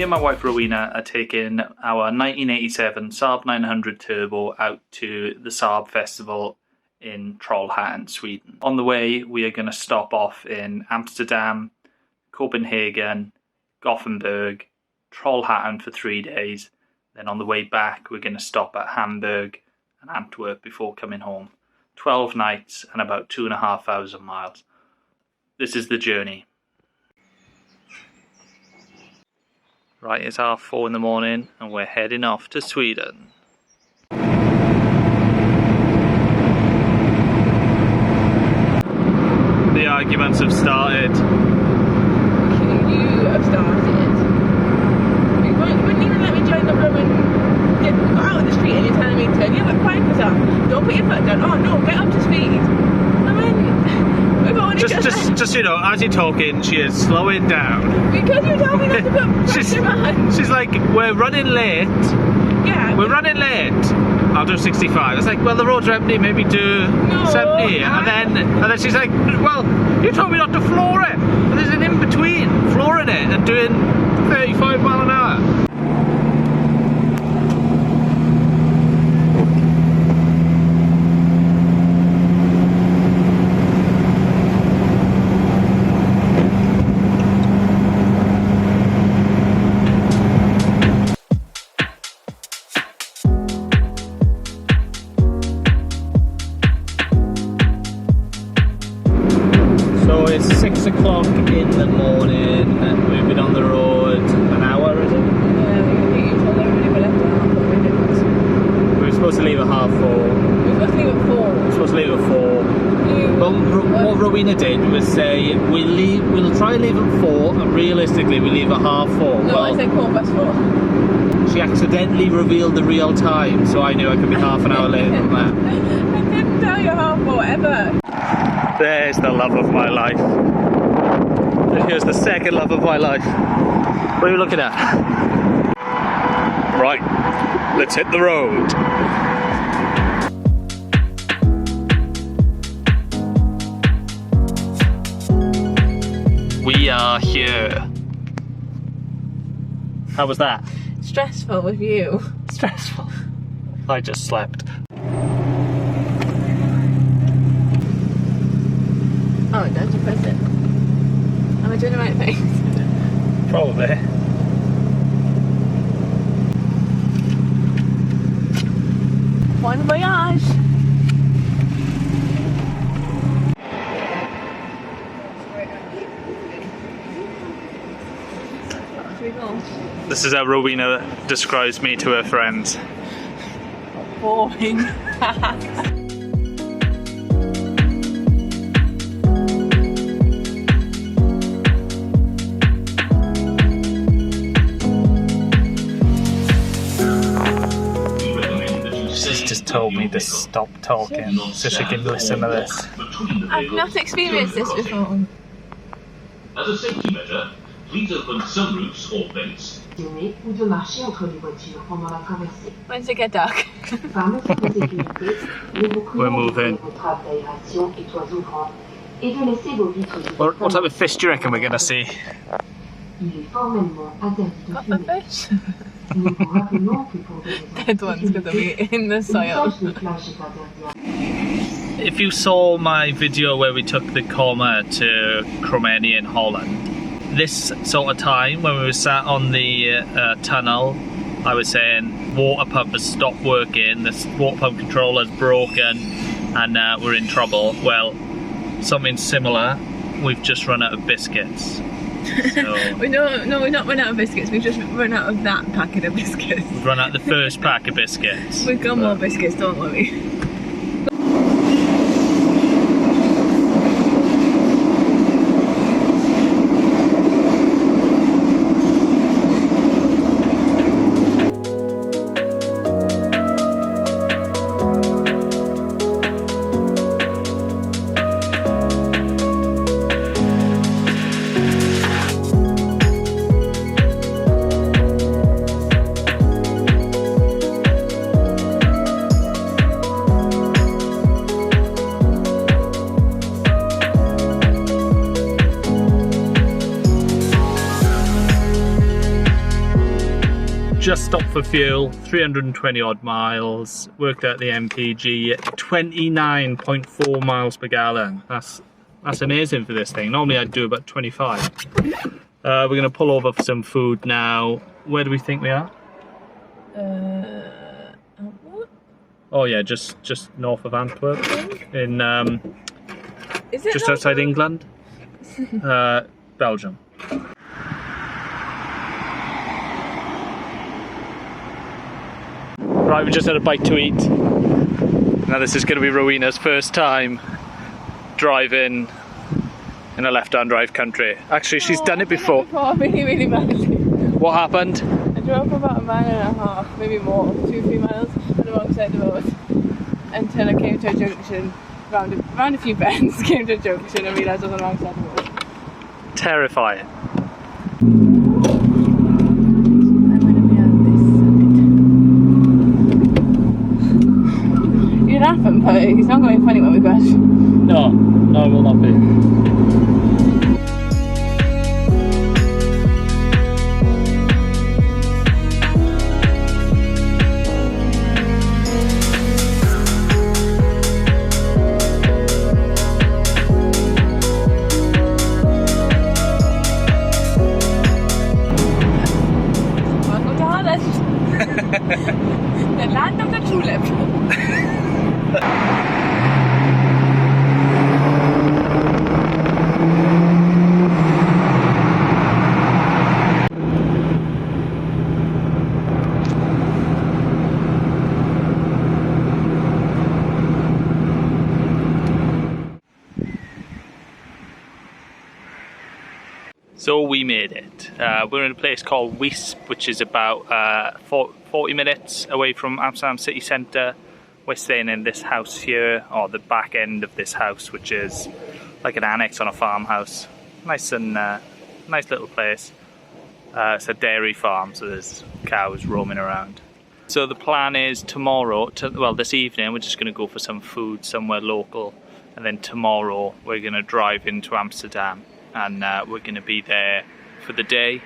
me and my wife Rowena are taking our 1987 Saab 900 Turbo out to the Saab festival in Trollhattan, Sweden. On the way, we are going to stop off in Amsterdam, Copenhagen, Gothenburg, Trollhattan for 3 days. Then on the way back, we're going to stop at Hamburg and Antwerp before coming home. 12 nights and about 2,500 miles. This is the journey. Right, it's 4:30 in the morning and we're heading off to Sweden. The arguments have started. You have started. You wouldn't even let me join the room and get out of the street and you're telling me to turn your wipers on. Don't put your foot down. Oh no, get up to speed. I mean, we've only just you know, as you're talking, she is slowing down. Because you told me not to put pressure on. She's like, we're running late. Yeah. We're running late. I'll do 65. It's like, well, the roads are empty, maybe do 70. And then she's like, well, you told me not to floor it. And there's an in-between flooring it and doing 35 mile an hour. So it's 6 o'clock in the morning, we've been on the road an hour, is it? Yeah, you told everybody we left at 4:30. We were supposed to leave at 4:30. We were supposed to leave at 4. We were supposed to leave at 4. What Rowena did was say, we'll try and leave at 4, and realistically we leave at 4:30. No, well, I said 4:04. she accidentally revealed the real time, so I knew I could be half an hour later than that. I didn't tell you 4:30 ever. There's the love of my life. And here's the second love of my life. What are you looking at? Right, let's hit the road. We are here. How was that? Stressful with you. Stressful. I just slept. Oh, don't you press it? Am I doing the right thing? Probably. Bon voyage! Should we go? This is how Rowena describes me to her friends. Boring. She's just told me to stop talking so she can listen to this. I've not experienced this before. As a safety measure, please open sunroofs or vents. Ou de marcher entre les voitures pendant la traversée. When's it get dark? Par mesure de sécurité, nous vous We're prions moving. d'ouvrir vos trappes d'aération et toits ouvrants et de laisser vos vitres ouvertes. What type of fish do you reckon we're going to see? Il est formellement interdit de What the fumer. fish? Nous vous rappelons que pour des raisons Dead one's gonna be in the soil. l'usage des plages est interdit. If you saw my video where we took the Koni to Koni in Holland, this sort of time when we were sat on the tunnel, I was saying water pump has stopped working, the water pump controller's broken and we're in trouble. Well, something similar, we've just run out of biscuits. So We've not run out of biscuits, we've just run out of that packet of biscuits. we've run out the first pack of biscuits. We've got more biscuits, don't worry. just stopped for fuel, 320 odd miles, worked out the MPG at 29.4 miles per gallon. That's amazing for this thing. Normally I'd do about 25. We're going to pull over for some food now. Where do we think we are? What? Oh yeah, just north of Antwerp, in Is it just outside England, Belgium. Right, we just had a bite to eat. Now this is going to be Rowena's first time driving in a left-hand drive country. Actually, she's done it before. Really, really badly. What happened? I drove for about a mile and a half, maybe more, 2-3 miles on the wrong side of the road until I came to a junction, round a few bends, came to a junction and realised I was on the wrong side of the road. Terrifying. I'm going to be on this side. You're laughing, but it's not going to be funny when we crash. No, it will not be. The land of the tulip. So we made it. We're in a place called Wisp, which is about 40 minutes away from Amsterdam city centre. We're staying in this house here, or the back end of this house, which is like an annex on a farmhouse. Nice and nice little place. It's a dairy farm, so there's cows roaming around. So the plan is tomorrow, this evening, we're just going to go for some food somewhere local, and then tomorrow we're going to drive into Amsterdam, and we're going to be there for the day.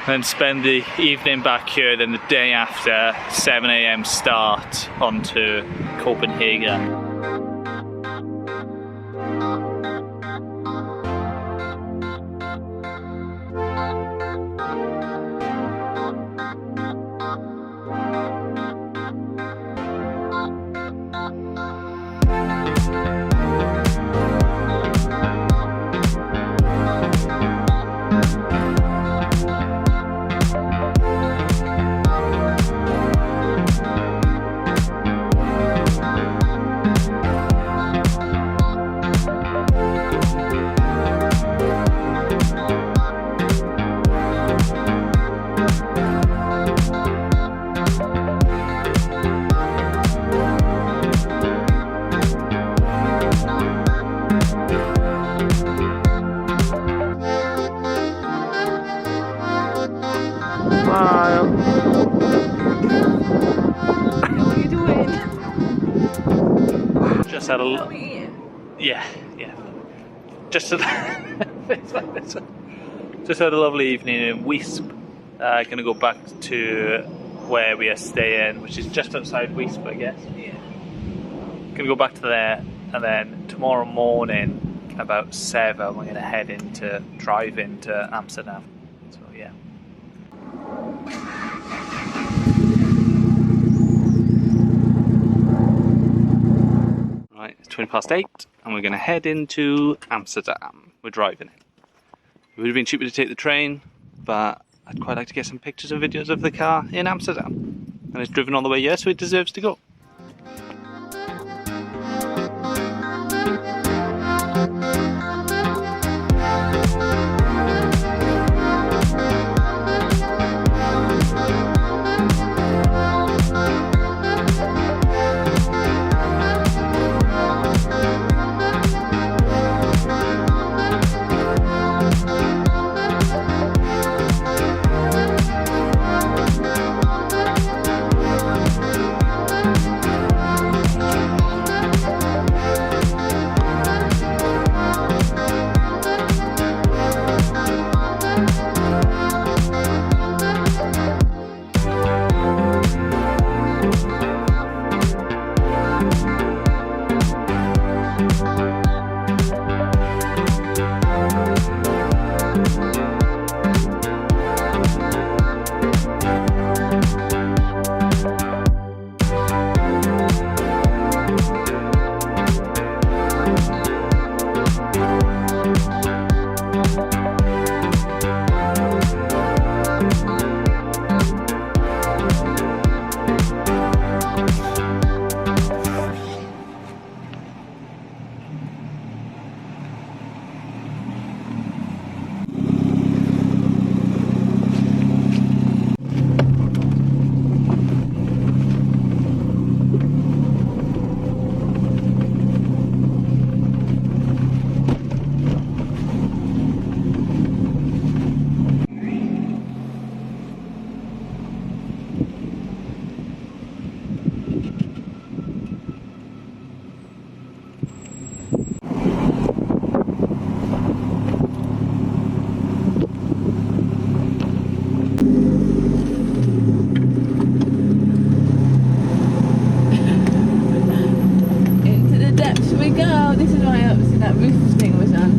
And spend the evening back here, then the day after, 7 AM start onto Copenhagen. What are you doing? Just had a yeah. Just had a lovely evening in Wisp. Gonna go back to where we are staying, which is just outside Wisp, I guess. Yeah. Gonna go back to there, and then tomorrow morning about 7 we're gonna drive into Amsterdam. So yeah. Right, it's 8:20 and we're going to head into Amsterdam. We're driving in. It would have been cheaper to take the train, but I'd quite like to get some pictures and videos of the car in Amsterdam. And it's driven all the way here, so it deserves to go. this is why obviously that roof thing was on.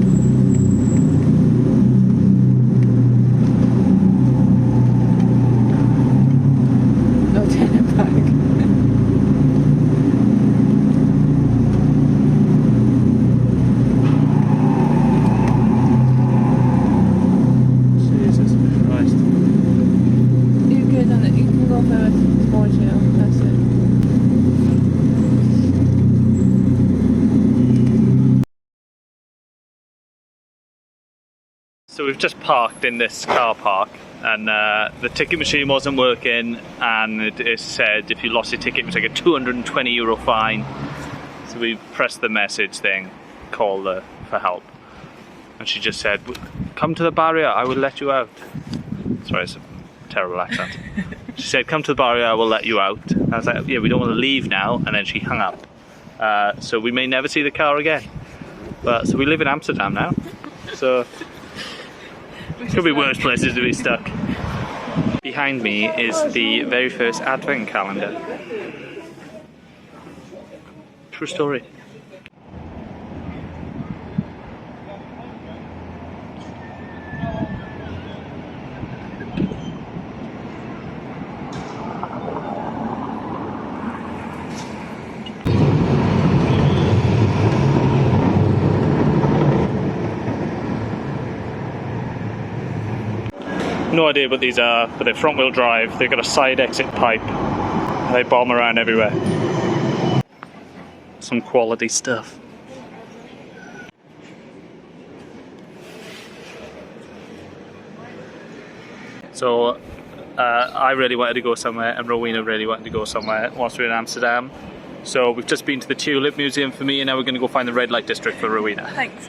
No, turn it back. Jesus Christ. You're good on it. You can go for a small trail. That's it. So we've just parked in this car park, and the ticket machine wasn't working, and it said if you lost your ticket it was like a €220 fine. So we pressed the message thing, call for help, and she just said, come to the barrier, I will let you out. Sorry, it's a terrible accent. She said, come to the barrier, I will let you out. I was like, yeah, we don't want to leave now, and then she hung up. So we may never see the car again. But so we live in Amsterdam now, so could be worse places to be stuck. Behind me is the very first advent calendar. True story. No idea what these are, but they're front wheel drive, they've got a side exit pipe, and they bomb around everywhere. Some quality stuff. So I really wanted to go somewhere, and Rowena really wanted to go somewhere whilst we were in Amsterdam. So we've just been to the Tulip Museum for me, and now we're going to go find the red light district for Rowena. Thanks.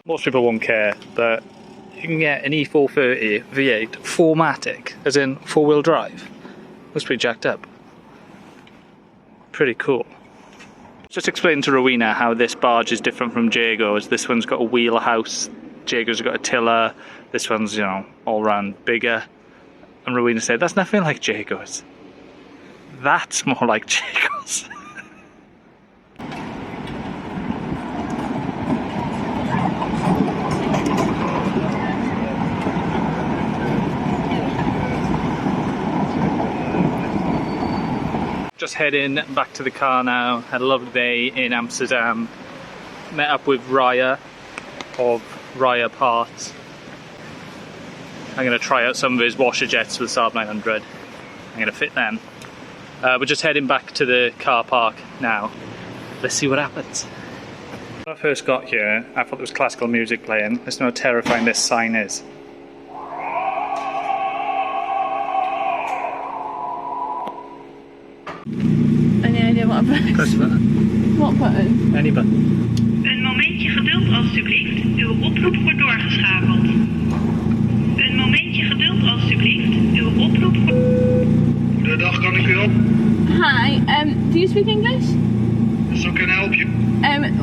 Most people won't care, but you can get an E430 V8 4MATIC, as in four-wheel drive. Looks pretty jacked up. Pretty cool. Just explain to Rowena how this barge is different from Jago's. This one's got a wheelhouse, Jago's got a tiller, this one's, you know, all round bigger. And Rowena said, that's nothing like Jago's. That's more like Jago's. Just heading back to the car now. Had a lovely day in Amsterdam. Met up with Raya of Raya Parts. I'm going to try out some of his washer jets for the Saab 900. I'm going to fit them. We're just heading back to the car park now. Let's see what happens. When I first got here, I thought there was classical music playing. Listen how terrifying this sign is. Any idea what button? Press button. What button? Any button. Een momentje geduld alstublieft. Uw oproep wordt doorgeschakeld. Een momentje geduld alstublieft. Uw oproep wordt... Goedendag, kan ik u helpen? Hi, do you speak English? So can I help you?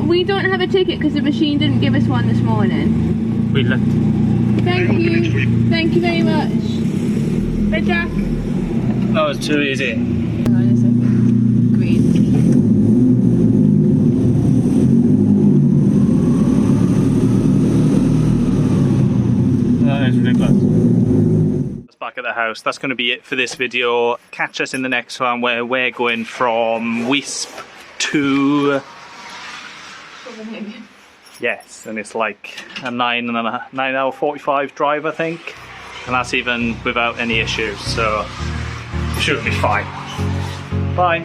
We don't have a ticket because the machine didn't give us one this morning. We left. Thank you. Thank you very much. Bye, Jack. That was too easy. Hang on a second. Green. That is ridiculous. That's back at the house. That's going to be it for this video. Catch us in the next one where we're going from Wisp to... Yes, and it's like a 9 hour 45 drive, I think. And that's even without any issues, so should be fine. Bye.